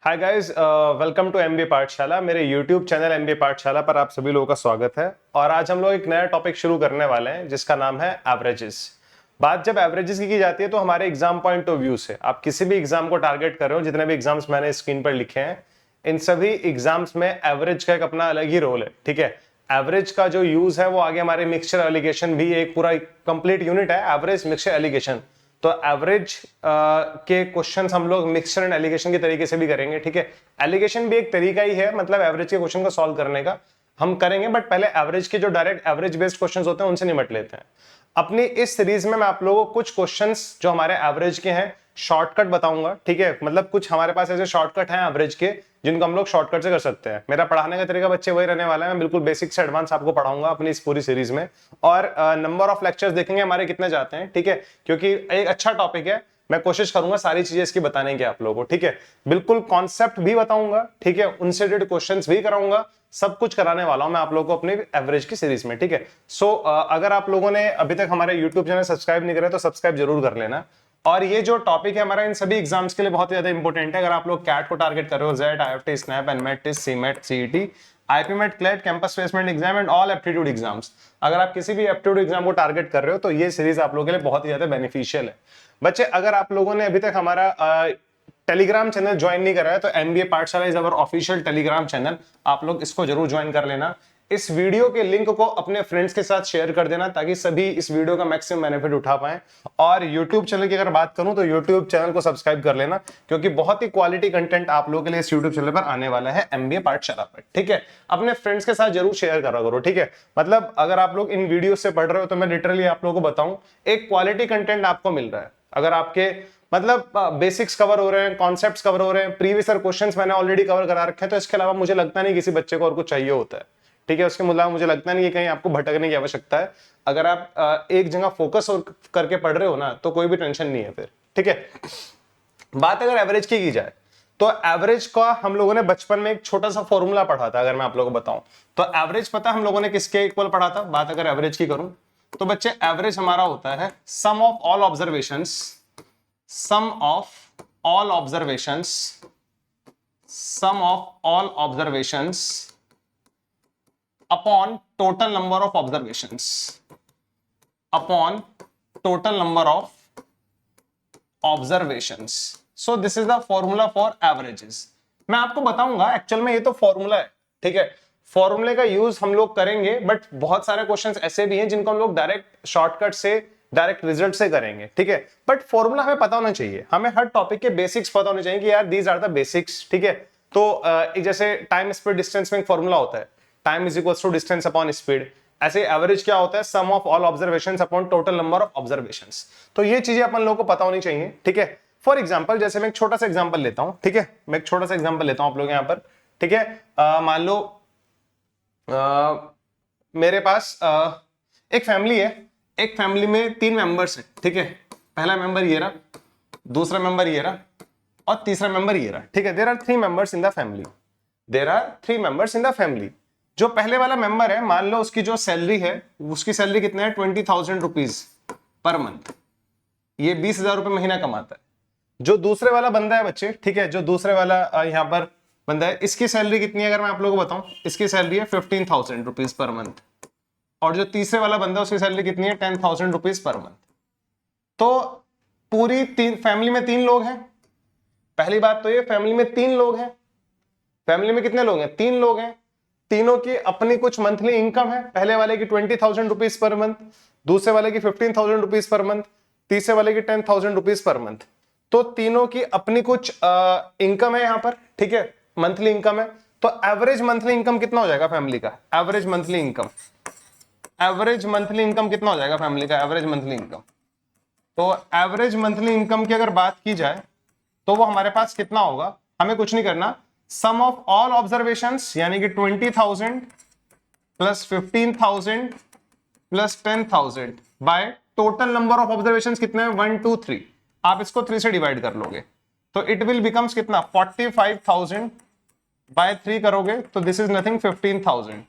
Hi guys, welcome to MBA Pathshala. मेरे YouTube channel MBA पाठशाला पर आप सभी लोगों का स्वागत है। और आज हम लोग एक नया टॉपिक शुरू करने वाले हैं जिसका नाम है एवरेजेस। बात जब एवरेजेस की जाती है तो हमारे एग्जाम पॉइंट ऑफ व्यू से आप किसी भी एग्जाम को टारगेट कर रहे हो, जितने भी एग्जाम्स मैंने स्क्रीन पर लिखे हैं इन सभी एग्जाम्स में एवरेज का एक अपना अलग ही रोल है। ठीक है, एवरेज का जो यूज है वो आगे हमारे मिक्सचर एलिगेशन भी एक पूरा कंप्लीट यूनिट है, एवरेज मिक्सचर एलिगेशन। तो एवरेज के क्वेश्चंस हम लोग मिक्सचर एंड एलिगेशन के तरीके से भी करेंगे। ठीक है, एलिगेशन भी एक तरीका ही है, मतलब एवरेज के क्वेश्चन को सॉल्व करने का हम करेंगे, बट पहले एवरेज के जो डायरेक्ट एवरेज बेस्ड क्वेश्चंस होते हैं उनसे निपट लेते हैं। अपनी इस सीरीज में मैं आप लोगों को कुछ क्वेश्चंस जो हमारे एवरेज के हैं शॉर्टकट बताऊंगा। ठीक है, मतलब कुछ हमारे पास ऐसे शॉर्टकट हैं एवरेज के जिनको हम लोग शॉर्टकट से कर सकते हैं। मेरा पढ़ाने का तरीका बच्चे वही रहने वाला है, मैं बिल्कुल बेसिक से एडवांस आपको पढ़ाऊंगा अपनी इस पूरी सीरीज में। और नंबर ऑफ लेक्चर्स देखेंगे हमारे कितने जाते हैं। ठीक है, क्योंकि एक अच्छा टॉपिक है, मैं कोशिश करूंगा सारी चीजें इसकी बताने की आप लोगों को। ठीक है, बिल्कुल कॉन्सेप्ट भी बताऊंगा, ठीक है, उनसे रिलेटेड क्वेश्चंस भी कराऊंगा, सब कुछ कराने वाला हूं मैं आप लोगों को अपनी एवरेज की सीरीज में। ठीक है, सो अगर आप लोगों ने अभी तक हमारे यूट्यूब चैनल सब्सक्राइब नहीं करा तो सब्सक्राइब जरूर कर लेना। और ये जो टॉपिक है हमारा इन सभी एग्जाम्स के लिए बहुत ज्यादा इंपॉर्टेंट है। अगर आप लोग कैट को टारगेट कर रहे हो, Z, IFT, SNAP, NMAT, TISS, CMAT, CET, IPMAT, CLAT, campus placement exam and all aptitude exams, अगर आप किसी भी एप्टीट्यूड एग्जाम को टारगेट कर रहे हो तो ये सीरीज आप लोगों के लिए बहुत ही ज्यादा बेनिफिशियल है। बच्चे, अगर आप लोगों ने अभी तक हमारा टेलीग्राम चैनल ज्वाइन नहीं करा है तो एमबीए पाठशाला is our official Telegram channel, आप लोग इसको जरूर ज्वाइन कर लेना। इस वीडियो के लिंक को अपने फ्रेंड्स के साथ शेयर कर देना ताकि सभी इस वीडियो का मैक्सिमम बेनिफिट उठा पाएं। और यूट्यूब चैनल की अगर बात करूं तो यूट्यूब चैनल को सब्सक्राइब कर लेना, क्योंकि बहुत ही क्वालिटी कंटेंट आप लोगों के लिए इस यूट्यूब चैनल पर आने वाला है एमबीए पाठशाला पर। ठीक है, अपने फ्रेंड्स के साथ जरूर शेयर करा करो। ठीक है, मतलब अगर आप लोग इन वीडियो से पढ़ रहे हो तो मैं लिटरली आप लोगों को बताऊं, एक क्वालिटी कंटेंट आपको मिल रहा है। अगर आपके मतलब बेसिक्स कवर हो रहे हैं, कॉन्सेप्ट्स कवर हो रहे हैं, प्रीवियस ईयर क्वेश्चंस मैंने ऑलरेडी कवर करा रखे हैं, तो इसके अलावा मुझे लगता नहीं किसी बच्चे को और कुछ चाहिए होता है। ठीक है, उसके अलावा मुझे लगता नहीं है कहीं आपको भटकने की आवश्यकता है। अगर आप एक जगह फोकस करके पढ़ रहे हो ना तो कोई भी टेंशन नहीं है फिर। ठीक है, बात अगर एवरेज की जाए तो एवरेज का हम लोगों ने बचपन में एक छोटा सा फॉर्मूला पढ़ा था। अगर मैं आप लोगों को बताऊं तो एवरेज पता हम लोगों ने किसके इक्वल पढ़ा था। बात अगर एवरेज की करूं तो बच्चे एवरेज हमारा होता है sum of all observations, sum of all observations, sum of all observations upon total number of observations, upon total number of observations. So this is the formula for averages. मैं आपको बताऊंगा, एक्चुअल में ये तो formula है। ठीक है, फॉर्मूले का यूज हम लोग करेंगे, बट बहुत सारे क्वेश्चंस ऐसे भी हैं जिनको हम लोग डायरेक्ट शॉर्टकट से, डायरेक्ट रिजल्ट से करेंगे। ठीक है, बट फॉर्मूला हमें पता होना चाहिए, हमें हर टॉपिक के बेसिक्स पता होने चाहिए कि यार दीज आर द बेसिक्स। ठीक है, तो एक जैसे टाइम स्पीड डिस्टेंस में एक फॉर्मूला होता है, time is equals to distance upon speed. ऐसे एवरेज क्या होता है, sum of all observations upon total number of observations. तो ये चीजें अपन लोगों को पता होनी चाहिए। ठीक है, फॉर एग्जाम्पल जैसे मैं एक छोटा सा एग्जाम्पल लेता हूं। ठीक है, मैं एक छोटा सा एग्जाम्पल लेता हूं आप लोग यहाँ पर। ठीक है, मान लो मेरे पास एक फैमिली है, एक फैमिली में 3 मेंबर्स हैं। ठीक है, पहला मेंबर ये रहा, दूसरा मेंबर ये रहा और तीसरा मेंबर ये रहा। ठीक है, there are 3 members in the family, there are 3 members in the family. जो पहले वाला मेंबर है, मान लो उसकी जो सैलरी है, उसकी सैलरी कितना है, 20,000 रुपीज पर मंथ, ये 20,000 रुपए महीना कमाता है। जो दूसरे वाला बंदा है बच्चे, ठीक है, जो दूसरे वाला यहाँ पर बंदा है, इसकी सैलरी कितनी है अगर मैं आप लोगों को बताऊं, इसकी सैलरी है 15,000 रुपीज पर मंथ। और जो तीसरे वाला बंदा है उसकी सैलरी कितनी है, 10,000 रुपीज पर मंथ। तो पूरी फैमिली में 3 लोग हैं। पहली बात तो ये, फैमिली में 3 लोग हैं। फैमिली में कितने लोग हैं, 3 लोग हैं। तीनों की अपनी कुछ मंथली इनकम है, पहले वाले की 20,000 रुपीज पर मंथ, दूसरे वाले की 15,000 रुपीज पर मंथ, तीसरे वाले की 10,000 रुपीज पर मंथ। तो तीनों की अपनी कुछ इनकम है यहां पर। ठीक है, मंथली इनकम है। तो एवरेज मंथली इनकम कितना हो जाएगा फैमिली का, average monthly income, average monthly income कितना हो जाएगा फैमिली का, एवरेज मंथली इनकम। तो एवरेज मंथली इनकम की अगर बात की जाए तो वो हमारे पास कितना होगा, हमें कुछ नहीं करना, सम ऑफ ऑल ऑब्जर्वेशंस यानी कि 20,000 plus 15,000 plus 10,000 by total number of observations कितने हैं, 1 2 3। आप इसको 3 से डिवाइड कर लोगे तो इट विल बिकम्स कितना, 45,000 बाय 3 करोगे तो this is nothing, 15,000।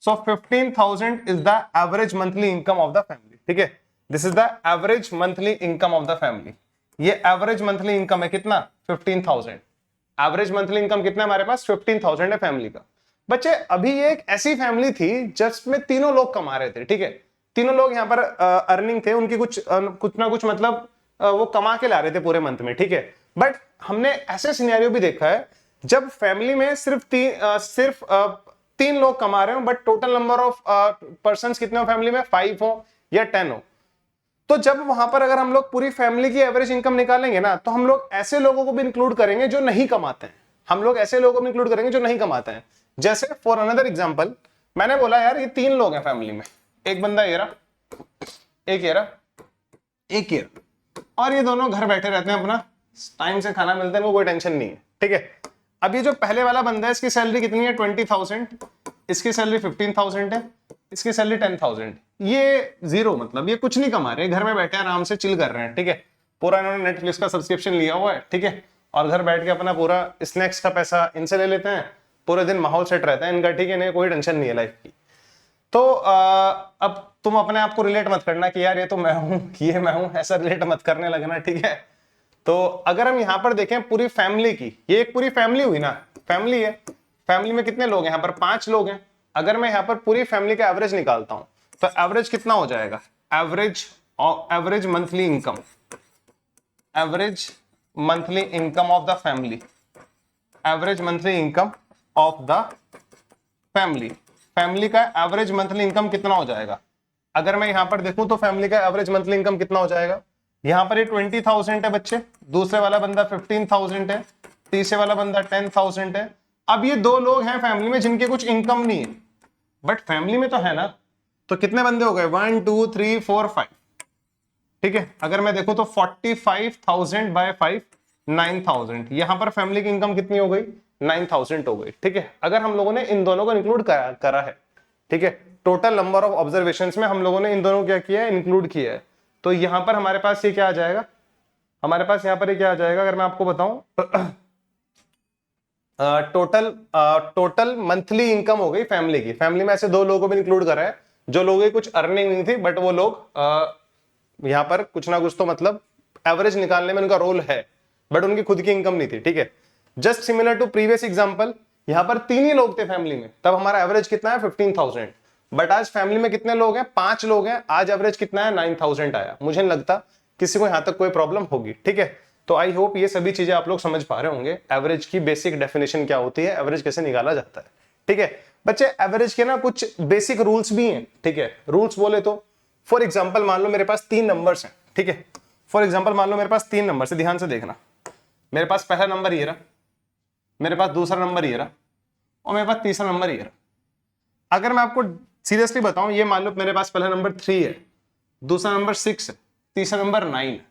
So 15,000 is the average monthly income of the family. ठीक है, this is the average monthly income of the family. ये average monthly income है कितना, 15,000। एवरेज मंथली इनकम कितना है हमारे पास? 15,000 है फैमिली का। बच्चे अभी ये एक ऐसी फैमिली थी जिसमें तीनों लोग कमा रहे थे, ठीक है, तीनों लोग यहाँ पर अर्निंग थे उनकी, कुछ ना कुछ मतलब वो कमा के ला रहे थे पूरे मंथ में, ठीक है। बट हमने ऐसे सिनेरियो भी देखा है जब फैमिली में सिर्फ तीन लोग कमा रहे हो, but total number of person कितने हो फैमिली में? 5 हो या 10 हो। तो जब वहां पर अगर हम लोग पूरी फैमिली की एवरेज इनकम निकालेंगे ना, तो हम लोग ऐसे लोगों को भी इंक्लूड करेंगे जो नहीं कमाते हैं, हम लोग ऐसे लोगों को भी इंक्लूड करेंगे जो नहीं कमाते हैं। जैसे फॉर अनदर एग्जांपल, मैंने बोला यार ये 3 लोग हैं फैमिली में, एक बंदा ये रहा, एक ये रहा, एक ये रहा, और ये दोनों घर बैठे रहते हैं, अपना टाइम से खाना मिलता है, इनको कोई टेंशन नहीं है, ठीक है। अब ये जो पहले वाला बंदा है इसकी सैलरी कितनी है? 20,000, इसकी सैलरी 15,000 है, इसकी सैलरी 10,000। ये जीरो, मतलब ये कुछ नहीं कमा रहे, घर में बैठे आराम से चिल कर रहे हैं, ठीक है। पूरा इन्होंने नेटफ्लिक्स का सब्सक्रिप्शन लिया हुआ है, ठीक है, और घर बैठ के अपना पूरा स्नैक्स का पैसा इनसे ले लेते हैं, पूरे दिन माहौल सेट रहता है इनका, ठीक है, नहीं कोई टेंशन नहीं है लाइफ की। तो अब तुम अपने आप को रिलेट मत करना कि यार ये तो मैं हूं, ये मैं हूं, ऐसा रिलेट मत करने लगना, ठीक है। तो अगर हम यहाँ पर देखें पूरी फैमिली की, ये एक पूरी फैमिली हुई ना, फैमिली है, फैमिली में कितने लोग हैं? यहाँ पर 5 लोग हैं। अगर मैं यहाँ पर पूरी फैमिली का एवरेज निकालता हूं तो एवरेज कितना हो जाएगा? Average monthly income, average monthly income of the family, average monthly income of the family, family का एवरेज मंथली इनकम कितना हो जाएगा? अगर मैं यहां पर देखूं तो फैमिली का एवरेज मंथली इनकम कितना हो जाएगा? यहां पर ये 20,000 है बच्चे, दूसरे वाला बंदा 15,000 है, तीसरे वाला बंदा 10,000 है। अब ये 2 लोग हैं फैमिली में जिनके कुछ इनकम नहीं है, बट फैमिली में तो है ना, तो कितने बंदे हो गए? 1 2 3 4 5, ठीक है। अगर मैं देखूं तो 45,000 बाय 5 9,000, यहां पर फैमिली की इनकम कितनी हो गई? 9,000 हो गई, ठीक है। अगर हम लोगों ने इन दोनों को इंक्लूड करा है, ठीक है, टोटल नंबर ऑफ ऑब्जर्वेशंस में हम लोगों ने इन दोनों को क्या किया है? इंक्लूड किया है। तो यहां पर हमारे पास ये क्या आ जाएगा? हमारे पास यहां पर ये क्या आ जाएगा अगर मैं आपको बताऊं? टोटल मंथली इनकम हो गई फैमिली की। फैमिली में ऐसे 2 लोगों को भी इंक्लूड करा है जो लोगों की कुछ अर्निंग नहीं थी, बट वो लोग यहां पर कुछ ना कुछ तो मतलब एवरेज निकालने में उनका रोल है, बट उनकी खुद की इनकम नहीं थी, ठीक है। Just similar to previous example, यहां पर 3 ही लोग थे फैमिली में, तब हमारा एवरेज कितना है? 15,000। बट आज फैमिली में कितने लोग हैं? 5 लोग हैं, आज एवरेज कितना है? 9,000 आया। मुझे नहीं लगता किसी को यहां तक कोई प्रॉब्लम होगी, ठीक है। तो आई होप ये सभी चीजें आप लोग समझ पा रहे होंगे, एवरेज की बेसिक डेफिनेशन क्या होती है, एवरेज कैसे निकाला जाता है, ठीक है। बच्चे एवरेज के ना कुछ बेसिक रूल्स भी हैं, ठीक है। रूल्स बोले तो फॉर एग्जांपल मान लो मेरे पास 3 नंबर्स हैं, ठीक है। फॉर एग्जांपल मान लो मेरे पास 3 नंबर है, ध्यान से देखना। मेरे पास पहला नंबर ये रहा, मेरे पास दूसरा नंबर ये रहा, और मेरे पास तीसरा नंबर ये रहा। अगर मैं आपको सीरियसली बताऊं, ये मान लो मेरे पास पहला नंबर 3 है, दूसरा नंबर 6 है, तीसरा नंबर 9 है।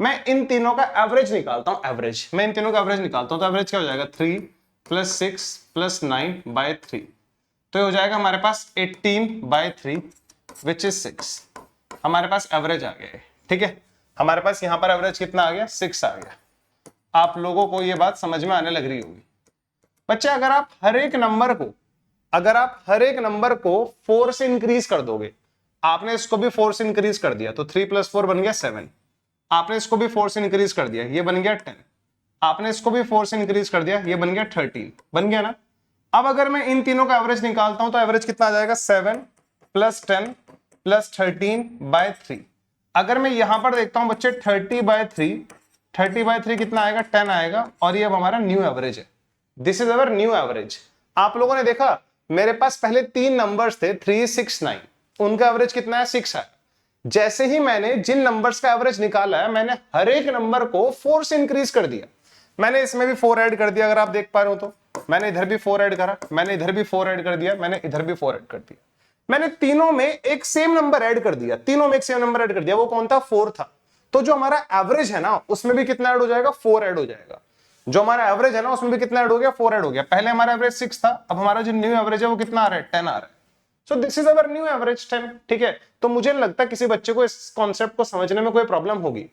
मैं इन तीनों का एवरेज निकालता हूं, एवरेज, मैं इन तीनों का एवरेज निकालता हूं, तो एवरेज क्या हो जाएगा? 3 + 6 + 9 / 3, तो ये हो जाएगा हमारे पास 18/3 विच इज 6। हमारे पास एवरेज आ गया है, ठीक है। हमारे पास यहां पर एवरेज कितना आ गया? 6 आ गया। आप लोगों को ये बात समझ में आने लग रही होगी। बच्चे अगर आप हर एक नंबर को 4 से इंक्रीज कर दोगे, आपने इसको भी 4 से इंक्रीज कर दिया तो 3 + 4 बन गया 7, आपने इसको भी 4 से इंक्रीज कर दिया, ये बन गया 10, आपने इसको भी 4 से इंक्रीज कर दिया, ये बन गया 13, बन गया ना। अब अगर मैं इन तीनों का एवरेज निकालता हूं तो एवरेज कितना आ जाएगा? 7 + 10 + 13/3। अगर मैं यहां पर देखता हूं बच्चे 30/3 कितना आएगा? 10 आएगा, और ये अब हमारा न्यू एवरेज है। This is our new average. आप लोगों ने देखा मेरे पास पहले 3 नंबर्स थे 3 6 9, उनका एवरेज कितना है? 6 है। जैसे ही मैंने जिन नंबर्स का एवरेज निकाला है, मैंने हर एक नंबर को 4 से इंक्रीज कर दिया। मैंने इसमें भी 4 ऐड कर दिया, अगर आप देख पा रहे हो तो मैंने इधर भी 4 ऐड करा, मैंने इधर भी 4 ऐड कर दिया, मैंने इधर भी 4 ऐड कर दिया। मैंने तीनों में एक सेम नंबर ऐड कर दिया, तीनों में एक सेम नंबर ऐड कर दिया। वो कौन था? 4 था। तो जो हमारा एवरेज है ना उसमें भी कितना ऐड हो जाएगा? 4 ऐड हो जाएगा। जो हमारा एवरेज है ना उसमें भी कितना ऐड हो गया? 4 ऐड हो गया। पहले हमारा एवरेज 6 था, अब हमारा जो न्यू एवरेज है वो कितना आ रहा है? 10 आ रहा है। So this is our new average 10, ठीक है। तो मुझे नहीं लगता किसी बच्चे को इस कॉन्सेप्ट को समझने में कोई प्रॉब्लम होगी।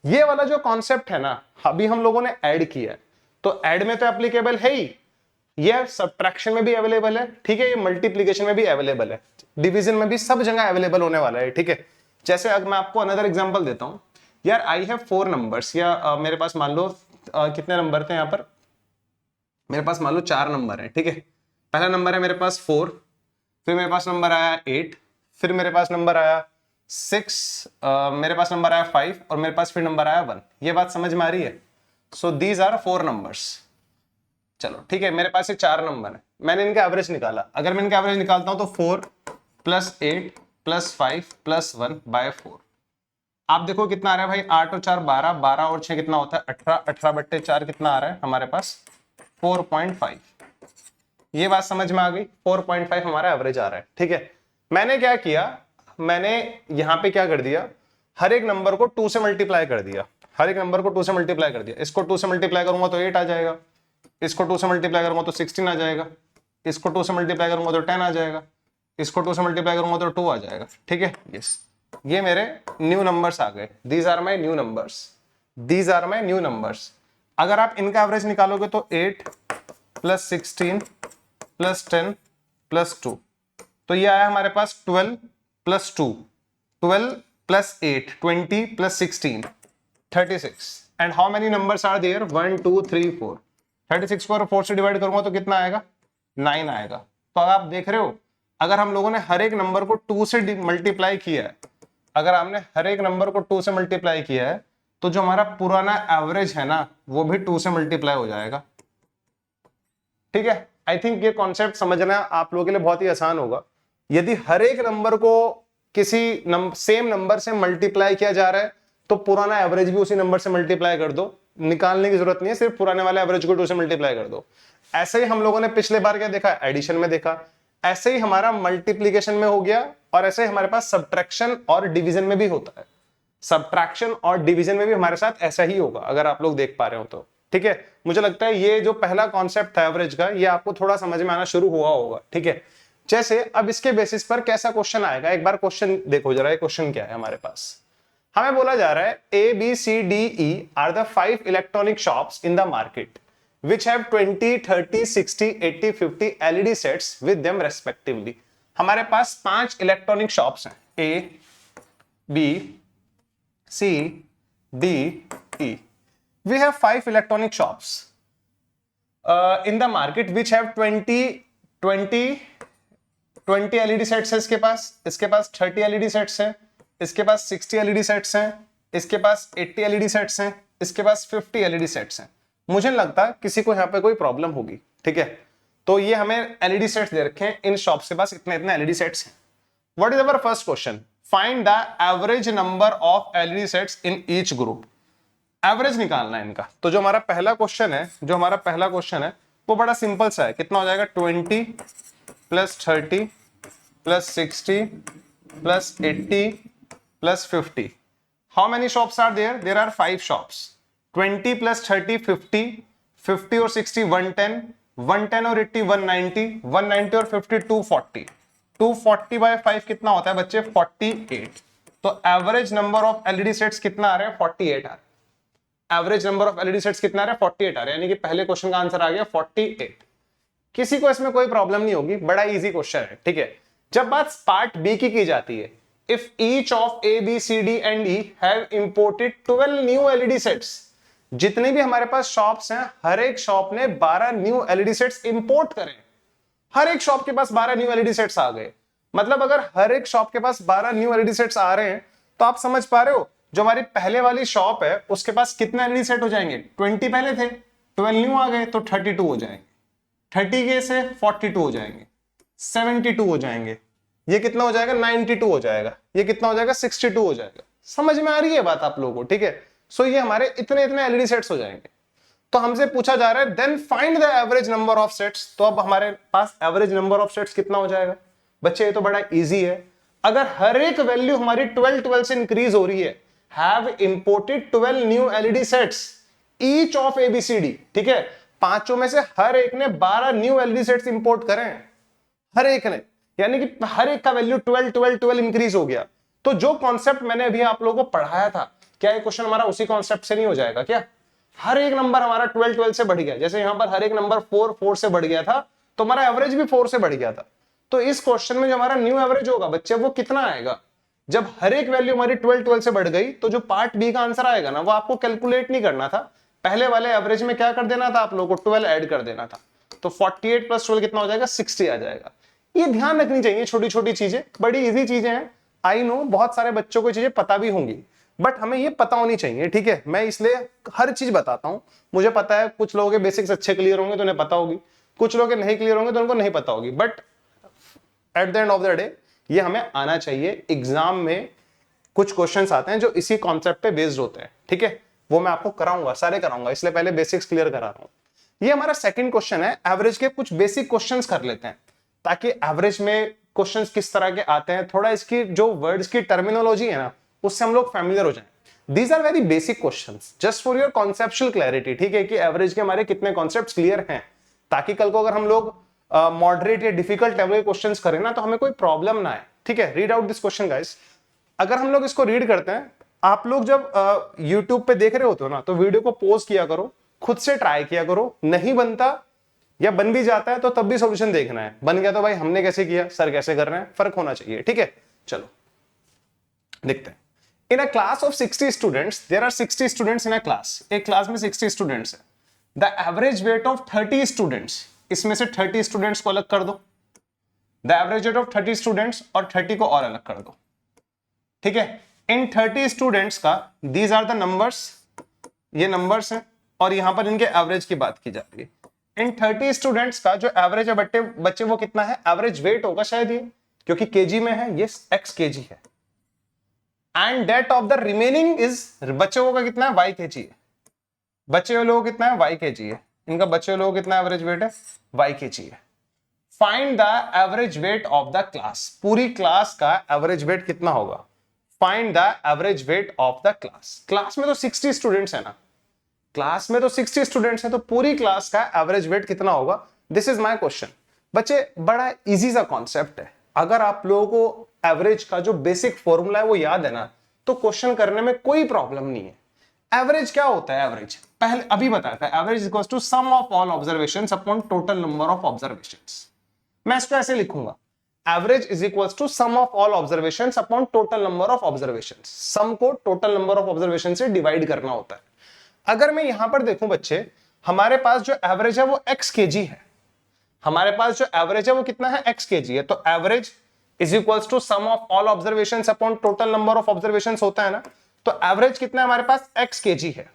ये वाला जो कॉन्सेप्ट है ना अभी हम लोगों ने ऐड किया है, तो ऐड में तो एप्लीकेबल है ही, ये सब्ट्रैक्शन में भी अवेलेबल है, ठीक है, ये मल्टीप्लीकेशन में भी अवेलेबल है, डिवीजन में भी, सब जगह अवेलेबल होने वाला है, ठीक है। जैसे अगर मैं आपको अनदर एग्जांपल देता हूं, यार आई हैव 4 नंबर्स, या मेरे पास मान लो कितने नंबर थे यहाँ पर? मेरे पास मान लो 4 नंबर है, ठीक है। पहला नंबर है मेरे पास 4, फिर मेरे पास नंबर आया 8, फिर मेरे पास नंबर आया 6, मेरे पास नंबर आया 5 और मेरे पास फिर नंबर आया 1। ये बात समझ में आ रही है? So these are 4 numbers. चलो ठीक है, मेरे पास ये 4 नंबर है, मैंने इनका एवरेज निकाला। अगर मैं इनका एवरेज निकालता हूं तो 4 प्लस 8 प्लस 5 प्लस 1 बाय 4। आप देखो कितना आ रहा है भाई, 8 और 4 12, 12 और 6 कितना होता है 18, 18 बट्टे 4 कितना आ रहा है हमारे पास 4.5। ये बात समझ में आ गई, 4.5 हमारा एवरेज आ रहा है, ठीक है। मैंने क्या किया, मैंने यहां पे क्या कर दिया, हर एक नंबर को 2 से मल्टीप्लाई कर दिया, हर एक नंबर को 2 से मल्टीप्लाई कर दिया। इसको 2 से मल्टीप्लाई करूंगा तो 8 आ जाएगा, इसको 2 से मल्टीप्लाई करूंगा तो 16 आ जाएगा, इसको 2 से मल्टीप्लाई करूंगा तो 10 आ जाएगा, इसको 2 से मल्टीप्लाई करूंगा तो 2 आ जाएगा, ठीक है। यस, ये मेरे न्यू नंबर्स आ गए, these are my new numbers, these are my new numbers. अगर आप इनका एवरेज निकालोगे तो 8 प्लस 16 प्लस 10 प्लस 2, तो ये आया हमारे पास 12 plus 2, 12 plus 8 20 plus 16 36। And how many numbers are there, 1 2 3 4। 36 को 4 से डिवाइड करूंगा तो कितना आएगा, 9 आएगा। तो आप देख रहे हो, अगर हम लोगों ने हर एक नंबर को 2 से मल्टीप्लाई किया है, अगर हमने हर एक नंबर को 2 से मल्टीप्लाई किया है, तो जो हमारा पुराना एवरेज है ना वो भी 2 से मल्टीप्लाई हो जाएगा, ठीक है। आई थिंक ये कॉन्सेप्ट समझना आप लोगों के लिए बहुत ही आसान होगा। यदि हर एक नंबर को किसी सेम नंबर से मल्टीप्लाई किया जा रहा है तो पुराना एवरेज भी उसी नंबर से मल्टीप्लाई कर दो, निकालने की जरूरत नहीं है, सिर्फ पुराने वाले एवरेज को 2 से मल्टीप्लाई कर दो। ऐसे ही हम लोगों ने पिछले बार क्या देखा, एडिशन में देखा, ऐसे ही हमारा मल्टीप्लीकेशन में हो गया, और ऐसे ही हमारे पास सब्ट्रैक्शन और डिवीजन में भी होता है। सब्ट्रैक्शन और डिवीजन में भी हमारे साथ ऐसा ही होगा, अगर आप लोग देख पा रहे हो तो, ठीक है। मुझे लगता है ये जो पहला कॉन्सेप्ट था एवरेज का, ये आपको थोड़ा समझ में आना शुरू हुआ होगा, ठीक है। जैसे अब इसके बेसिस पर कैसा क्वेश्चन आएगा, एक बार क्वेश्चन देखो जरा, क्वेश्चन क्या है हमारे पास। हमें बोला जा रहा है A B C D E are the 5 electronic shops in the market which have 20 30 60 80 50 LED sets with them respectively। हमारे पास 5 इलेक्ट्रॉनिक शॉप्स हैं, A B C D E। we have 5 electronic shops in the market which have 20 LED sets है इसके पास 30 LED sets हैं, इसके पास 60 LED sets हैं, इसके पास 80 LED sets हैं, इसके पास 50 LED सेट्स हैं। मुझे नहीं लगता किसी को यहाँ पे कोई प्रॉब्लम होगी, ठीक है। तो ये हमें LED सेट्स दे रखे हैं, इन शॉप्स के पास इतने इतने LED सेट्स हैं। What is our first question, find the average number of LED sets in each group. Average निकालना है इनका। तो जो हमारा पहला क्वेश्चन है वो बड़ा सिंपल सा है, कितना हो जाएगा 20 plus 30 plus 60 plus 80 plus 50। How many shops are there, there are 5 shops. 20 plus 30 50, 50 और 60 110, 110 और 80 190, 190 और 50 240, 240 बाय 5 कितना होता है बच्चे 48। तो average number of LED sets कितना आ रहा है 48 आ रहा है। Average number of LED sets कितना आ रहा है 48 आ रहा है, यानी कि पहले क्वेश्चन का आंसर आ गया 48। किसी को इसमें कोई प्रॉब्लम नहीं होगी, बड़ा इजी क्वेश्चन है, ठीक है। जब बात पार्ट बी की जाती है, if each of A B C D and E have imported 12 new LED sets, जितने भी हमारे पास शॉप्स हैं हर एक शॉप ने 12 न्यू एलईडी सेट्स इंपोर्ट करे। हर एक शॉप के पास 12 न्यू एलईडी सेट्स आ गए, मतलब अगर हर एक शॉप के पास 12 न्यू एलईडी सेट्स आ रहे हैं तो आप समझ पा रहे हो जो हमारी पहले वाली शॉप है उसके पास कितने एलईडी सेट हो जाएंगे, 20 पहले थे, 12 न्यू आ गए तो 32 हो जाएंगे, 30 के से 42 हो जाएंगे, 72 हो जाएंगे, ये कितना हो जाएगा 92 हो जाएगा, ये कितना हो जाएगा 62 हो जाएगा। समझ में आ रही है बात आप लोगों को, ठीक है। सो ये हमारे इतने इतने एलईडी सेट्स हो जाएंगे। तो हमसे पूछा जा रहा है then find the average number of sets. तो अब हमारे पास एवरेज नंबर ऑफ सेट्स कितना हो जाएगा बच्चे, ये तो बड़ा इजी है। अगर हर एक वैल्यू हमारी 12 से इंक्रीज हो रही है, have imported 12 new LED sets each of A B C D, ठीक है, पांचों में से हर एक ने 12 न्यू एलईडी सेट्स इंपोर्ट करें, हर एक ने, यानी कि हर एक का वैल्यू 12 इंक्रीज हो गया। तो जो कॉन्सेप्ट मैंने अभी आप लोगों को पढ़ाया था, क्या ये क्वेश्चन हमारा उसी कॉन्सेप्ट से नहीं हो जाएगा क्या? हर एक नंबर हमारा 12 से बढ़ गया, जैसे यहां पर हर एक नंबर 4 से बढ़ गया था तो हमारा एवरेज भी 4 से बढ़ गया था। तो इस क्वेश्चन में जो हमारा न्यू एवरेज होगा बच्चे वो कितना आएगा, जब हर एक वैल्यू हमारी 12 से बढ़ गई तो जो पार्ट बी का आंसर आएगा ना वो आपको कैलकुलेट नहीं करना था, पहले वाले एवरेज में क्या कर देना था आप लोगों को, 12 ऐड कर देना था, तो 48 प्लस 12 कितना हो जाएगा, 60 आ जाएगा। ये ध्यान रखनी चाहिए, छोटी छोटी चीजें, बड़ी इजी चीजें हैं। आई नो बहुत सारे बच्चों को चीजें पता भी होंगी, बट हमें ये पता होनी चाहिए, ठीक है। मैं इसलिए हर चीज बताता हूं। मुझे पता है कुछ लोगों के बेसिक्स अच्छे क्लियर होंगे तो उन्हें पता होगी, कुछ लोगों के नहीं क्लियर होंगे तो उनको नहीं पता होगी, but at the end of the day ये हमें आना चाहिए। एग्जाम में कुछ क्वेश्चंस आते हैं जो इसी कॉन्सेप्ट पे बेस्ड होते हैं, ठीक है, वो मैं आपको कराऊंगा, सारे कराऊंगा, इसलिए पहले बेसिक्स क्लियर करा रहा हूं। ये हमारा सेकंड क्वेश्चन है। एवरेज के कुछ बेसिक क्वेश्चंस कर लेते हैं ताकि एवरेज में क्वेश्चंस किस तरह के आते हैं, थोड़ा इसकी जो वर्ड्स की टर्मिनोलॉजी है ना उससे हम लोग फैमिलियर हो जाएं। These are very basic questions just for your conceptual clarity, ठीक है, कि एवरेज के हमारे कितने कॉन्सेप्ट्स क्लियर हैं, ताकि कल को अगर हम लोग मॉडरेट या डिफिकल्ट लेवल के क्वेश्चंस करें ना तो हमें कोई प्रॉब्लम ना आए, ठीक है। Read out this question guys. अगर हम लोग इसको रीड करते हैं, आप लोग जब YouTube पे देख रहे होते हो ना तो वीडियो को पॉज किया करो, खुद से ट्राई किया करो, नहीं बनता या बन भी जाता है तो तब भी सॉल्यूशन देखना है, बन गया तो भाई हमने कैसे किया, सर कैसे कर रहे हैं, फर्क होना चाहिए, ठीक है। चलो देखते हैं। In a class of 60 students, there are 60 students in a class, एक क्लास में 60 स्टूडेंट्स है। The average weight of 30 students, इसमें से 30 स्टूडेंट्स को अलग कर दो, the average weight of 30 students, और 30 को और अलग कर दो, ठीक है। इन 30 स्टूडेंट्स का, दीज आर द नंबर्स, ये नंबर्स हैं, और यहां पर इनके एवरेज की बात की जा रही है। इन 30 स्टूडेंट्स का जो एवरेज है बच्चे वो कितना है, एवरेज वेट होगा शायद ये, क्योंकि केजी में है, ये x केजी है। And that of the remaining is, बच्चे लोगों का कितना है, y केजी है। बच्चे लोगों कितना है, y केजी है। इनका बच्चे लोगों कितना एवरेज वेट है, y केजी है। Find the average weight of the class, पूरी क्लास का एवरेज वेट कितना होगा। Find the average weight of the class. Class में तो 60 स्टूडेंट्स है ना, क्लास में तो 60 स्टूडेंट्स हैं, तो पूरी क्लास का एवरेज वेट कितना होगा। This is my question. बच्चे बड़ा इजी सा कॉन्सेप्ट है, अगर आप लोगों को एवरेज का जो बेसिक फॉर्मूला है वो याद है ना तो क्वेश्चन करने में कोई प्रॉब्लम नहीं है। एवरेज क्या होता है, एवरेज पहले अभी बताया था, average equals to sum of all observations upon total number of observations. मैं इसको ऐसे लिखूंगा, average is equals to sum of all observations upon total number of observations. Sum को टोटल नंबर ऑफ ऑब्जर्वेशन से डिवाइड करना होता है। अगर मैं यहां पर देखूं बच्चे, हमारे पास जो एवरेज है वो x केजी है, हमारे पास जो एवरेज है वो कितना है, x केजी है, तो average is equals to sum of all observations upon total number of observations होता है ना, तो एवरेज कितना है हमारे पास, x केजी है।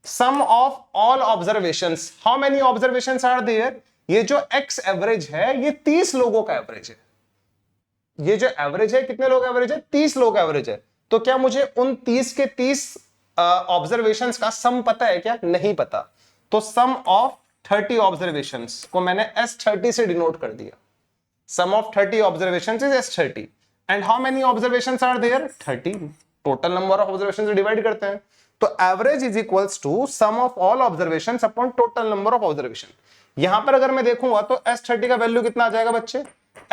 Sum of all observations, how many observations are there, ये जो x एवरेज है ये 30 लोगों का एवरेज है। ये जो एवरेज है कितने लोग एवरेज है, 30 लोग एवरेज है। तो क्या मुझे उन 30 के 30 ऑब्जर्वेशंस का सम पता है क्या, नहीं पता, तो सम ऑफ 30 ऑब्जर्वेशंस को मैंने S30 से डिनोट कर दिया। Sum of 30 observations is S30 and how many observations are there, 30, total number of observations से डिवाइड करते हैं, तो average is equals to sum of all observations upon total number of observation. यहां पर अगर मैं देखूंगा तो S30 का वैल्यू कितना आ जाएगा बच्चे,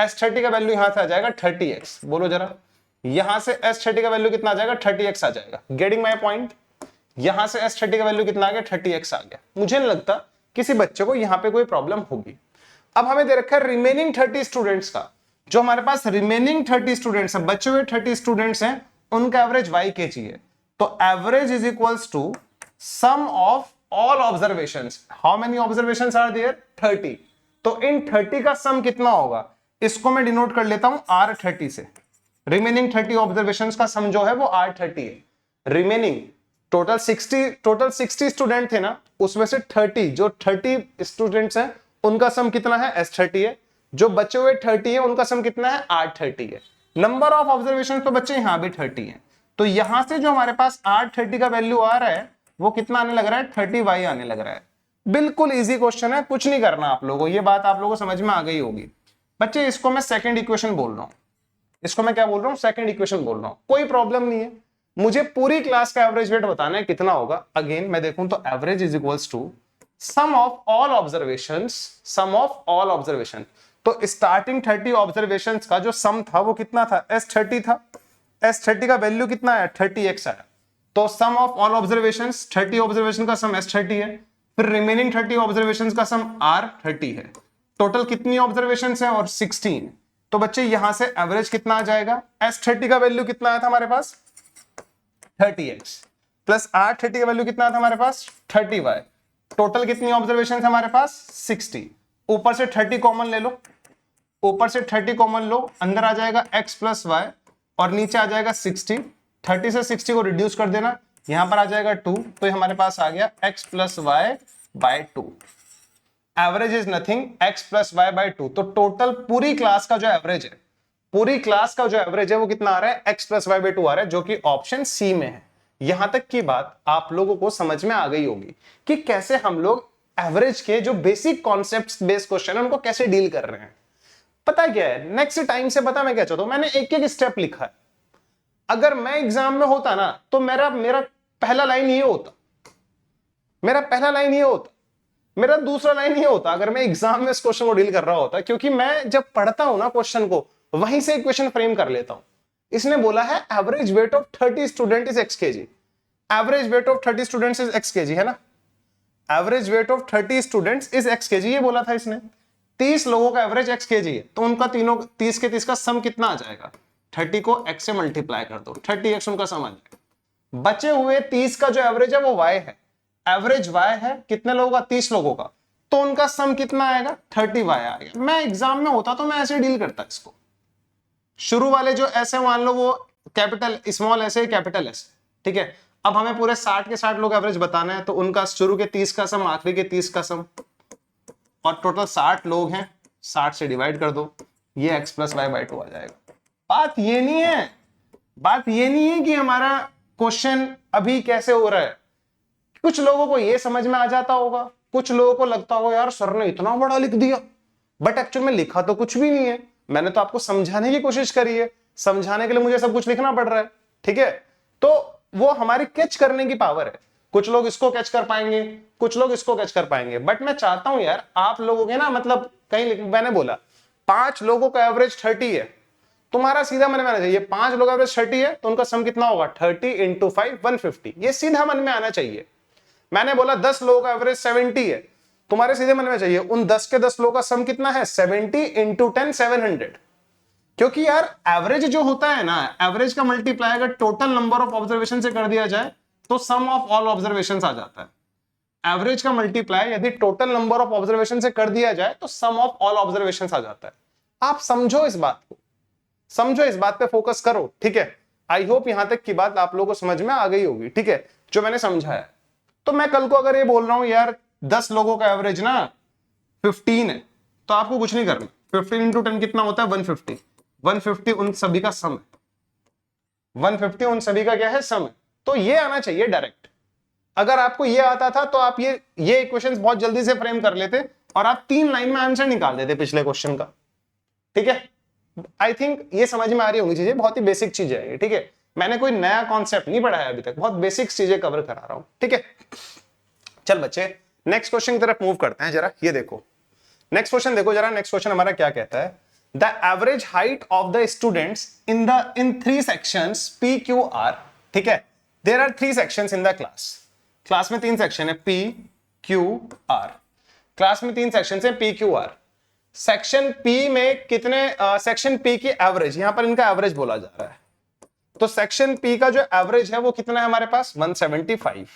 S30 का वैल्यू यहां से आ जाएगा 30x, बोलो जरा, यहां से S30 का वैल्यू कितना आ जाएगा, 30x आ जाएगा। गेटिंग माय पॉइंट, यहां से S30 का वैल्यू कितना आ गया, 30x आ गया। मुझे नहीं लगता किसी बच्चे को यहां पे कोई प्रॉब्लम होगी। अब हमें दे रखा है रिमेनिंग 30 स्टूडेंट्स का, जो हमारे पास रिमेनिंग 30 स्टूडेंट्स हैं, बचे हुए 30 स्टूडेंट्स हैं, उनका एवरेज y केजी है, तो average is equals to sum of all observations, how many observations are there, 30, तो इन 30 का सम कितना होगा, इसको मैं डिनोट कर लेता हूं R30 से। रिमेनिंग 30 ऑब्जर्वेशंस का सम जो है वो R30 है। रिमेनिंग टोटल 60 स्टूडेंट थे ना, उसमें से 30 जो 30 स्टूडेंट्स हैं उनका सम कितना है, S30 है, जो बचे हुए 30 है उनका सम कितना है, R30 है। नंबर ऑफ ऑब्जर्वेशन तो बच्चे यहां भी 30 है, तो यहां से जो हमारे पास R30 का वैल्यू आ रहा है वो कितना आने लग रहा है, 30y आने लग रहा है। बिल्कुल इजी क्वेश्चन है, कुछ नहीं करना आप लोगों को, ये बात आप लोगों को समझ में आ गई होगी। बच्चे इसको मैं सेकंड इक्वेशन बोल रहा हूं, इसको मैं क्या बोल रहा हूं, सेकंड इक्वेशन बोल रहा हूं, कोई प्रॉब्लम नहीं है। मुझे पूरी क्लास का एवरेज वेट बताना है कितना होगा। अगेन मैं देखूं तो average is equals to sum of all observations, sum of all observation, तो स्टार्टिंग 30 ऑब्जर्वेशंस का जो सम था वो कितना था, S30 था। S30 का वैल्यू कितना है, 30x आया, तो sum of all observations, 30 observation का सम S30 है, फिर रिमेनिंग 30 ऑब्जर्वेशंस का सम R30 है। टोटल कितनी ऑब्जर्वेशंस है, और 16। तो बच्चे यहां से एवरेज कितना आ जाएगा, S30 का वैल्यू कितना आया था हमारे पास, 30x। प्लस r 30 का वैल्यू कितना था हमारे पास 30y। टोटल कितनी ऑब्जर्वेशन हमारे पास 60। ऊपर से 30 कॉमन ले लो, ऊपर से 30 कॉमन लो, अंदर आ जाएगा x प्लस वाई और नीचे आ जाएगा 60। 30 से 60 को रिड्यूस कर देना, यहां पर आ जाएगा 2, तो ये हमारे पास आ गया x plus y by 2। Average is nothing x plus y by 2। तो टोटल पूरी क्लास का जो एवरेज है, पूरी क्लास का जो एवरेज है वो कितना आ रहा है x प्लस वाई बाय 2 आ रहा है, जो कि ऑप्शन सी में है। यहां तक की बात आप लोगों को समझ में आ गई होगी कि कैसे हम लोग एवरेज के जो बेसिक कॉन्सेप्ट्स बेस्ड क्वेश्चन है उनको कैसे डील कर रहे हैं। पता क्या है, नेक्स्ट टाइम से पता मैं क्या चाहता हूं, मैंने एक एक स्टेप लिखा है। अगर मैं एग्जाम में होता ना तो मेरा पहला लाइन ये होता, मेरा पहला लाइन ये होता, मेरा दूसरा लाइन ये होता अगर मैं एग्जाम में इस क्वेश्चन को डील कर रहा होता, क्योंकि मैं जब पढ़ता हूं ना क्वेश्चन को वहीं से इक्वेशन फ्रेम कर लेता हूं। इसने बोला है average weight of 30 student is x kg। Average weight of 30 students is x kg है ना, average weight of 30 students is x kg ये बोला था इसने। 30 लोगों का एवरेज x kg है, तो उनका तीनों 30 के 30 का सम कितना आ जाएगा, 30 को x से मल्टीप्लाई कर दो, 30x उनका सम आ जाएगा। बचे हुए 30 का जो एवरेज है वो y है, एवरेज y है कितने लोगों का 30 लोगों का, तो उनका सम कितना आएगा 30y आएगा। मैं एग्जाम में होता तो मैं ऐसे डील करता इसको। शुरू वाले जो ऐसे मान लो वो कैपिटल स्मॉल ऐसे कैपिटल ऐसे, ठीक है। अब हमें पूरे 60 के 60 लोग एवरेज बताना है, तो उनका शुरू के 30 का सम आखिरी के 30 का सम, और टोटल 60 लोग हैं, 60 से डिवाइड कर दो, ये x प्लस वाई बाय 2 आ जाएगा। बात ये नहीं है, बात ये नहीं है कि हमारा क्वेश्चन अभी कैसे हो रहा है। कुछ लोगों को ये समझ में आ जाता होगा, कुछ लोगों को लगता होगा यार सर ने इतना बड़ा लिख दिया, बट एक्चुअल में लिखा तो कुछ भी नहीं है। मैंने तो आपको समझाने की कोशिश करी है, समझाने के लिए मुझे सब कुछ लिखना पड़ रहा है, ठीक है। तो वो हमारी कैच करने की पावर है। कुछ लोग इसको कैच कर पाएंगे, कुछ लोग इसको कैच कर पाएंगे, बट मैं चाहता हूं यार आप लोगों के ना, मतलब कहीं मैंने बोला 5 लोगों का एवरेज 30 है, तुम्हारा सीधा मन में आना चाहिए 5 लोग एवरेज 30 है तो उनका सम कितना होगा 30 इंटू 5 150, ये सीधा मन में आना चाहिए। मैंने बोला 10 लोगों का एवरेज 70 है, तुम्हारे सीधे मन में चाहिए उन 10 के 10 लोगों का सम कितना है 70 इंटू 10 700। क्योंकि यार एवरेज जो होता है ना, एवरेज का मल्टीप्लाई अगर टोटल नंबर ऑफ ऑब्जर्वेशन से कर दिया जाए तो सम ऑफ ऑल ऑब्जर्वेशंस आ जाता है। एवरेज का मल्टीप्लाई यदि टोटल नंबर ऑफ ऑब्जर्वेशन से कर दिया जाए तो सम ऑफ ऑल ऑब्जर्वेशंस आ जाता है। आप समझो इस बात को, समझो इस बात पे फोकस करो, ठीक है। आई होप यहां तक की बात आप लोगों को समझ में आ गई होगी, ठीक है, जो मैंने समझाया। तो मैं कल को अगर ये बोल रहा हूं यार 10 लोगों का एवरेज ना 15 है, तो आपको कुछ नहीं करना, 15 इंटू 10 कितना होता है 150। 150 उन सभी का सम है, 150 उन सभी का क्या है सम है। तो ये आना चाहिए डायरेक्ट। अगर आपको ये आता था तो आप ये इक्वेशंस बहुत जल्दी से फ्रेम कर लेते और आप 3 लाइन में आंसर निकाल देते पिछले क्वेश्चन का, ठीक है। आई थिंक ये समझ में आ रही होंगी चीजें, बहुत ही बेसिक चीजें है, ठीक है। मैंने कोई नया कॉन्सेप्ट नहीं पढ़ाया अभी तक, बहुत बेसिक चीजें कवर करा रहा हूं, ठीक है। चल बच्चे नेक्स्ट क्वेश्चन की तरफ मूव करते हैं जरा। ये देखो नेक्स्ट क्वेश्चन, देखो जरा नेक्स्ट क्वेश्चन हमारा क्या कहता है। The average height of the students in 3 sections P Q R, ठीक है। There are 3 sections in the class में 3 सेक्शन है P Q R, क्लास में 3 सेक्शन है P Q R। Section P में कितने सेक्शन P की एवरेज, यहां पर इनका एवरेज बोला जा रहा है, तो सेक्शन P का जो एवरेज है वो कितना है हमारे पास 175।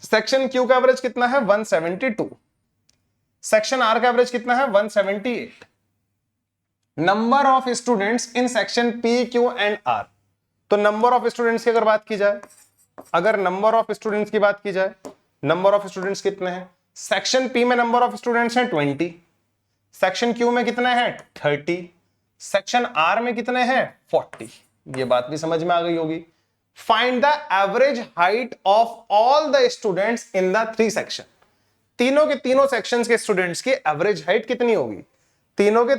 सेक्शन Q का एवरेज कितना है 172। सेक्शन R का एवरेज कितना है 178। Number of students in section P Q and R, तो नंबर ऑफ स्टूडेंट्स की अगर बात की जाए, अगर नंबर ऑफ स्टूडेंट्स की बात की जाए, नंबर ऑफ स्टूडेंट्स कितने हैं सेक्शन P में, नंबर ऑफ स्टूडेंट्स हैं 20, सेक्शन Q में कितने हैं 30, सेक्शन R में कितने हैं 40। ये बात भी समझ में आ गई होगी। Find the average height of all the students in the 3 section, तीनों के तीनों सेक्शंस के स्टूडेंट्स की एवरेज हाइट कितनी होगी, तीनों के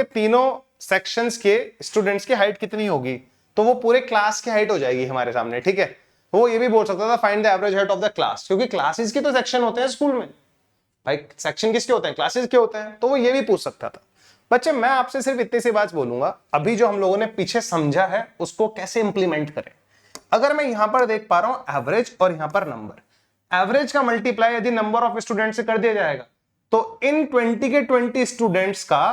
तीनों सेक्शंस के स्टूडेंट्स की हाइट कितनी होगी, तो वो पूरे क्लास की हाइट हो जाएगी हमारे सामने, ठीक है। वो ये भी बोल सकता था find the average height of the class, क्योंकि क्लासेस के तो सेक्शन होते हैं स्कूल में, भाई सेक्शन किसके होते हैं क्लासेस के होते हैं, तो वो ये भी पूछ सकता था। बच्चे मैं आपसे सिर्फ इतनी सी बात बोलूंगा, अभी जो हम लोगों ने पीछे समझा है उसको कैसे इंप्लीमेंट करें। अगर मैं यहां पर देख पा रहा हूं एवरेज और यहां पर नंबर, एवरेज का मल्टीप्लाई यदि नंबर ऑफ स्टूडेंट से कर दिया जाएगा तो इन 20 के 20 स्टूडेंट्स का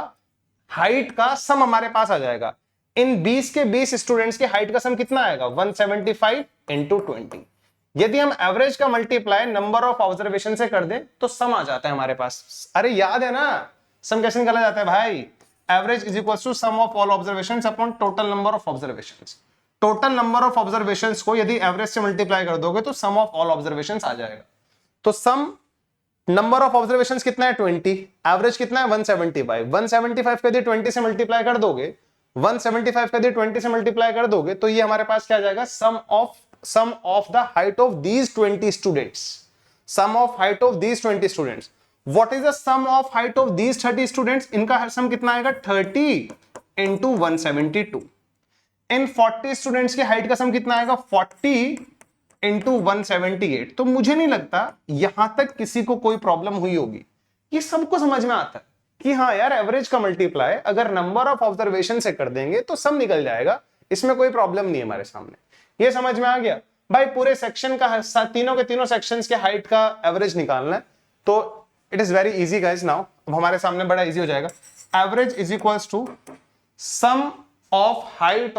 हाइट का सम हमारे पास आ जाएगा। इन 20 के 20 स्टूडेंट्स की हाइट का सम कितना आएगा 175 इंटू 20। यदि हम एवरेज का मल्टीप्लाई नंबर ऑफ ऑब्जर्वेशन से कर दें तो सम आ जाता है हमारे पास। अरे याद है ना सम कैसे निकाला जाता है भाई, average is equal to sum of all observations upon total number of observations. Total number of observations को यदि एवरेज से मल्टीप्लाई कर दोगे तो सम ऑफ ऑल ऑब्जर्वेशंस आ जाएगा। तो सम नंबर ऑफ ऑब्जर्वेशंस कितना है 20, एवरेज कितना है 175। 175 को यदि 20 से मल्टीप्लाई कर दोगे 175 को यदि 20 से मल्टीप्लाई कर दोगे तो ये हमारे पास क्या आ जाएगा sum of the height of these 20 students, sum of height of these 20 students। what is the sum of height of these 30 students, इनका सम कितना आएगा 30 into 172। इन 40 स्टूडेंट्स की हाइट का सम कितना आएगा 40 into 178। तो मुझे नहीं लगता यहां तक किसी को कोई प्रॉब्लम हुई होगी, ये सबको समझ में आता है कि हाँ यार एवरेज का मल्टीप्लाई अगर नंबर ऑफ ऑब्जर्वेशन से कर देंगे तो सम निकल जाएगा, इसमें कोई प्रॉब्लम नहीं है हमारे सामने। ये समझ में आ गया भाई, पूरे सेक्शन का तीनों के तीनों सेक्शंस के हाइट का एवरेज निकालना है तो it is very easy guys. Now अब हमारे सामने बड़ा इजी हो जाएगा। Average is equals to sum of height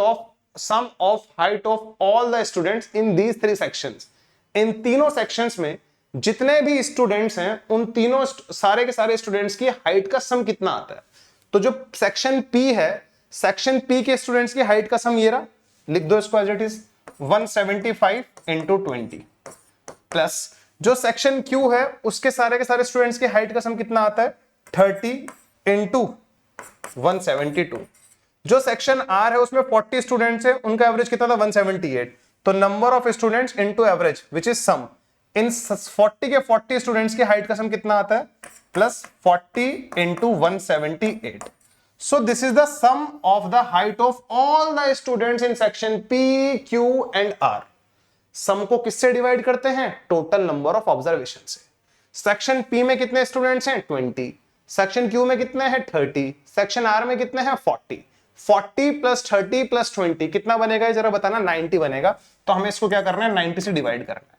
of all the students in these 3 sections. इन तीनों सेक्शंस में जितने भी स्टूडेंट्स हैं उन तीनों सारे के सारे स्टूडेंट्स की हाइट का सम कितना आता है। तो जो सेक्शन पी है, सेक्शन पी के स्टूडेंट्स की हाइट का सम ये रहा, लिख दो इसको as it is 175 into 20 plus जो सेक्शन क्यू है उसके सारे के सारे स्टूडेंट्स की हाइट का सम कितना आता है 30 इंटू 172। जो सेक्शन आर है उसमें 40 स्टूडेंट्स है, उनका एवरेज कितना था 178। तो number of students into average which is sum, इन 40 के 40 स्टूडेंट्स की हाइट का सम कितना आता है plus 40 into 178। So this is the sum of the height of all the students in section P, Q and R। सम को किससे डिवाइड करते हैं, टोटल नंबर ऑफ ऑब्जर्वेशन से। सेक्शन P में कितने स्टूडेंट्स हैं 20, सेक्शन Q में कितने हैं 30, सेक्शन R में कितने हैं 40। 40 प्लस 30 प्लस 20 कितना बनेगा जरा बताना, 90 बनेगा। तो हमें इसको क्या करना है 90 से डिवाइड करना है।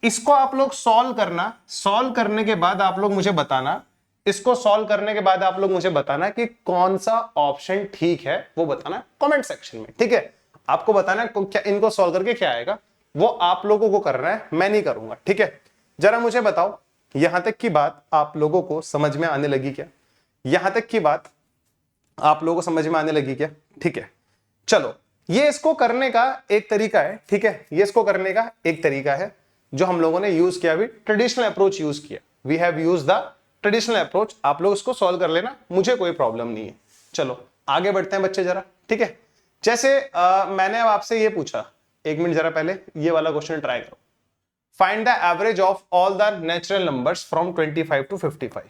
इसको आप लोग सॉल्व करना, सॉल्व करने के बाद आप लोग मुझे बताना, इसको सॉल्व करने के बाद आप लोग मुझे बताना कि कौन सा ऑप्शन ठीक है, वो बताना कमेंट सेक्शन में, ठीक है। आपको बताना क्या इनको सॉल्व करके क्या आएगा, वो आप लोगों को करना है, मैं नहीं करूंगा, ठीक है। जरा मुझे बताओ यहां तक की बात आप लोगों को समझ में आने लगी क्या, यहां तक की बात आप लोगों को समझ में आने लगी क्या, ठीक है। चलो ये इसको करने का एक तरीका है, ठीक है, ये इसको करने का एक तरीका है जो हम लोगों ने यूज किया, भी ट्रेडिशनल अप्रोच यूज किया, we have used the traditional approach. आप लोग इसको सॉल्व कर लेना, मुझे कोई प्रॉब्लम नहीं है। चलो आगे बढ़ते हैं बच्चे जरा, ठीक है। जैसे मैंने अब आपसे ये पूछा, एक मिनट जरा पहले ये वाला क्वेश्चन ट्राई करो। Find the average of all the natural numbers from 25 to 55,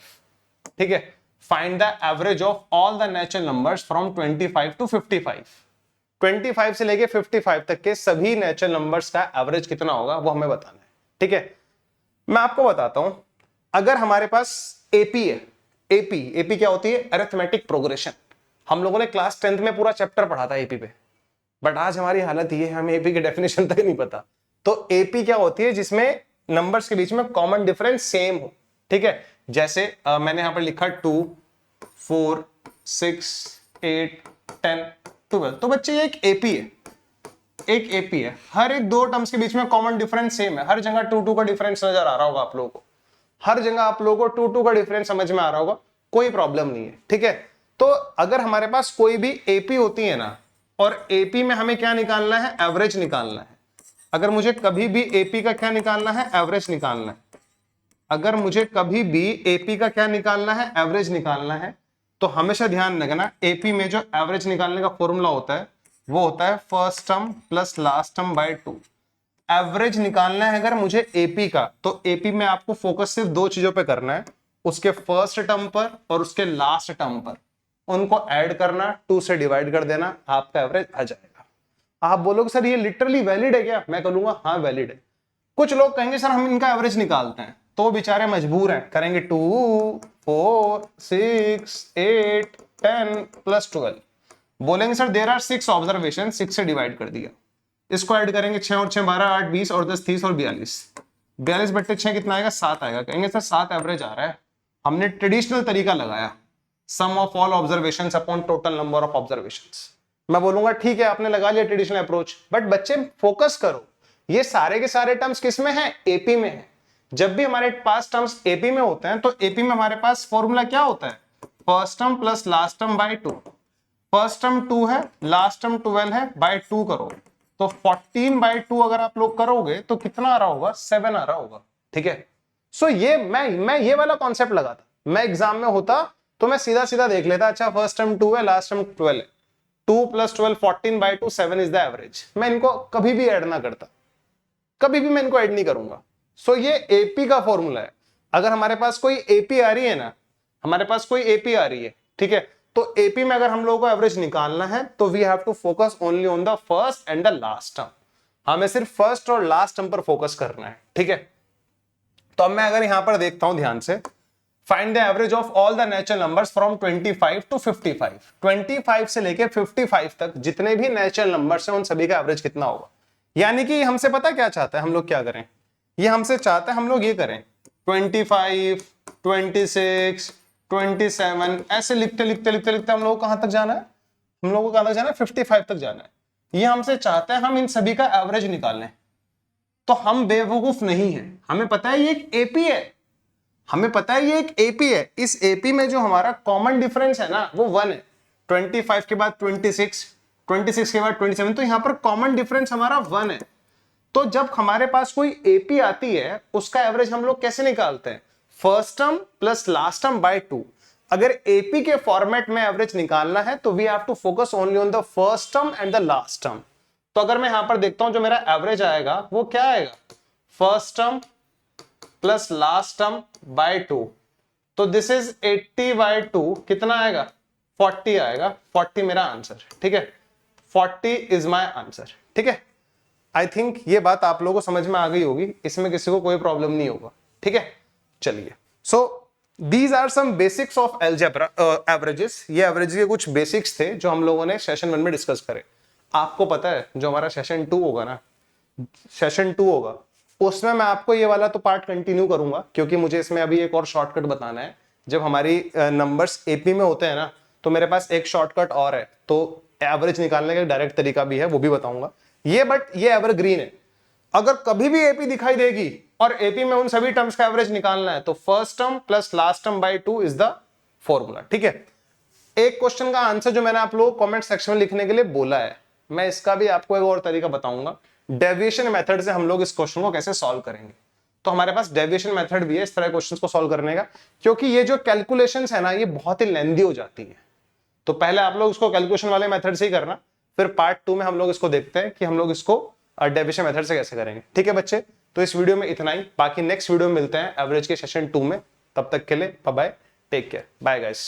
ठीक है। Find the average of all the natural numbers from 25 to 55। 25 से लेके 55 तक के सभी नेचुरल नंबर्स का एवरेज कितना होगा वो हमें बताना है, ठीक है। मैं आपको बताता हूं, अगर हमारे पास एपी है, एपी क्या होती है, अरिथमेटिक प्रोग्रेशन। हम लोगों ने क्लास 10th में पूरा चैप्टर पढ़ा था एपी पे, बट आज हमारी हालत ये है हमें एपी की डेफिनेशन तक नहीं पता। तो एपी क्या होती है, जिसमें नंबर्स के बीच में कॉमन डिफरेंस सेम हो, ठीक है। जैसे मैंने यहां पर लिखा 2, 4, 6, 8, 10, 12। तो बच्चे ये एक एपी है, एक एपी है। हर एक दो टर्म्स के बीच में कॉमन डिफरेंस सेम है। हर जगह 2 का डिफरेंस नजर आ रहा होगा आप लोगों को, हर जगह आप लोगों को 2 का डिफरेंस समझ में आ रहा होगा, कोई प्रॉब्लम नहीं है, ठीक है। तो अगर हमारे पास कोई भी एपी होती है ना, और एपी में हमें क्या निकालना है, एवरेज निकालना है। अगर मुझे कभी भी एपी का क्या निकालना है, एवरेज निकालना है। अगर मुझे कभी भी एपी का क्या निकालना है, एवरेज निकालना है, तो हमेशा ध्यान रखना एपी में जो एवरेज निकालने का फॉर्मूला होता है वो होता है first term plus last term by 2। Average निकालना है अगर मुझे एपी का, तो एपी में आपको फोकस सिर्फ 2 चीजों पे करना है, उसके फर्स्ट टर्म पर और उसके लास्ट टर्म पर। उनको ऐड करना, 2 से डिवाइड कर देना, आपका एवरेज आ जाएगा। आप बोलोगे सर ये लिटरली वैलिड है क्या, मैं कहूंगा हाँ वैलिड है। कुछ लोग कहेंगे सर हम इनका एवरेज निकालते हैं, तो बेचारे मजबूर हैं, करेंगे 2, 4, 6, 8, 10 प्लस 12। बोलेंगे सर देयर आर 6 ऑब्जर्वेशन, 6 से डिवाइड कर दिया। इसको ऐड करेंगे 6 और 6 12, 8 20 और 10 30 और 42। 42 बट्टे 6 कितना आएगा, 7 आएगा। कहेंगे सर 7 एवरेज आ रहा है। हमने ट्रेडिशनल तरीका लगाया, sum of all observations upon total number of observations. मैं बोलूंगा ठीक है आपने लगा लिया ट्रेडिशनल अप्रोच, बट बच्चे फोकस करो, ये सारे के सारे टर्म्स किस में है, एपी में है। जब भी हमारे पास टर्म्स एपी में होते हैं तो एपी में हमारे पास फॉर्मूला क्या होता है, first term plus last term by 2। First term 2 है, लास्ट टर्म 12 है, बाय 2 करो तो 14/2 अगर आप लोग करोगे तो कितना आ रहा होगा, 7 आ रहा होगा। ठीक है, सो ये मैं ये वाला कॉन्सेप्ट लगाता, मैं एग्जाम में होता तो मैं सीधा सीधा देख लेता, अच्छा फर्स्ट टर्म 2 है, लास्ट टर्म 12 है, 2 + 12 14/2 7 इज द एवरेज। मैं इनको कभी भी ऐड ना करता, कभी भी मैं इनको ऐड नहीं करूंगा। सो ये एपी का फॉर्मूला है। अगर हमारे पास कोई एपी आ रही है ना, हमारे पास कोई एपी आ रही है, ठीक है, तो एपी में अगर हम लोगों को एवरेज निकालना है तो we have to focus only on the first and the last term. हमें सिर्फ फर्स्ट और लास्ट टर्म पर फोकस करना है। ठीक है, तो अब मैं अगर यहां पर देखता हूं ध्यान से, find the average of all the natural numbers from 25 to 55। 25 से लेके 55 तक जितने भी नेचुरल नंबर्स हैं उन सभी का एवरेज कितना होगा। यानी कि हमसे पता क्या चाहता है, हम लोग क्या करें, ये हमसे चाहता है हम लोग ये करें 25, 26, 27 ऐसे लिखते लिखते लिखते लिखते हम लोग कहां तक जाना है, हम लोगों को कहां तक जाना है, 55 तक जाना है। ये हमसे चाहता है हम इन सभी का एवरेज निकाल लें। तो हम बेवकूफ नहीं है, हमें पता है ये एक एपी है, हमें पता है ये एक एपी है। इस एपी में जो हमारा कॉमन डिफरेंस है ना वो 1 है। 25 के बाद 26, 26 के बाद 27, तो यहां पर कॉमन डिफरेंस हमारा 1 है। तो जब हमारे पास कोई एपी आती है उसका एवरेज हम लोग कैसे निकालते हैं, first term plus last term by 2। अगर एपी के फॉर्मेट में एवरेज निकालना है तो we have to focus only on the first term and the last term. तो अगर मैं यहां पर देखता हूं जो मेरा एवरेज आएगा वो क्या आएगा, first term plus last term by 2। तो दिस इज 80/2, कितना आएगा, 40 आएगा। 40 मेरा आंसर। ठीक है, 40 इज माय आंसर। ठीक है, आई थिंक ये बात आप लोगों को समझ में आ गई होगी, इसमें किसी को कोई प्रॉब्लम नहीं होगा। ठीक है, चलिए, so these are some basics of algebra averages. ये एवरेज के कुछ बेसिक्स थे जो हम लोगों ने सेशन 1 में डिस्कस करे। आपको पता है जो हमारा सेशन 2 होगा ना, सेशन 2 होगा उसमें मैं आपको ये वाला तो पार्ट कंटिन्यू करूंगा, क्योंकि मुझे इसमें अभी एक और शॉर्टकट बताना है। जब हमारी नंबर्स एपी में होते हैं ना तो मेरे पास एक शॉर्टकट और है, तो एवरेज निकालने का डायरेक्ट तरीका भी है, वो भी बताऊंगा ये। बट ये एवरग्रीन है, अगर कभी भी एपी दिखाई देगी और एपी में उन सभी टर्म्स का एवरेज निकालना है तो first term plus last term by 2 is the formula. ठीक है, एक क्वेश्चन का आंसर जो मैंने आप लोगों को कमेंट सेक्शन में लिखने के लिए बोला है, मैं इसका भी आपको एक और तरीका बताऊंगा, डेविएशन मेथड से हम लोग इस क्वेश्चन को कैसे सॉल्व करेंगे। तो हमारे पास डेविएशन मेथड भी है इस तरह क्वेश्चंस को सॉल्व करने का, क्योंकि ये जो कैलकुलेशंस है ना ये बहुत ही लेंदी हो जाती है। तो पहले आप लोग इसको कैलकुलेशन वाले मेथड से ही करना, फिर पार्ट 2 में हम लोग इसको देखते हैं कि हम लोग इसको डेविएशन मेथड से कैसे करेंगे। ठीक है बच्चे, तो इस वीडियो में इतना ही, बाकी नेक्स्ट वीडियो में मिलते हैं एवरेज के सेशन 2 में। तब तक के लिए bye bye, take care, bye guys.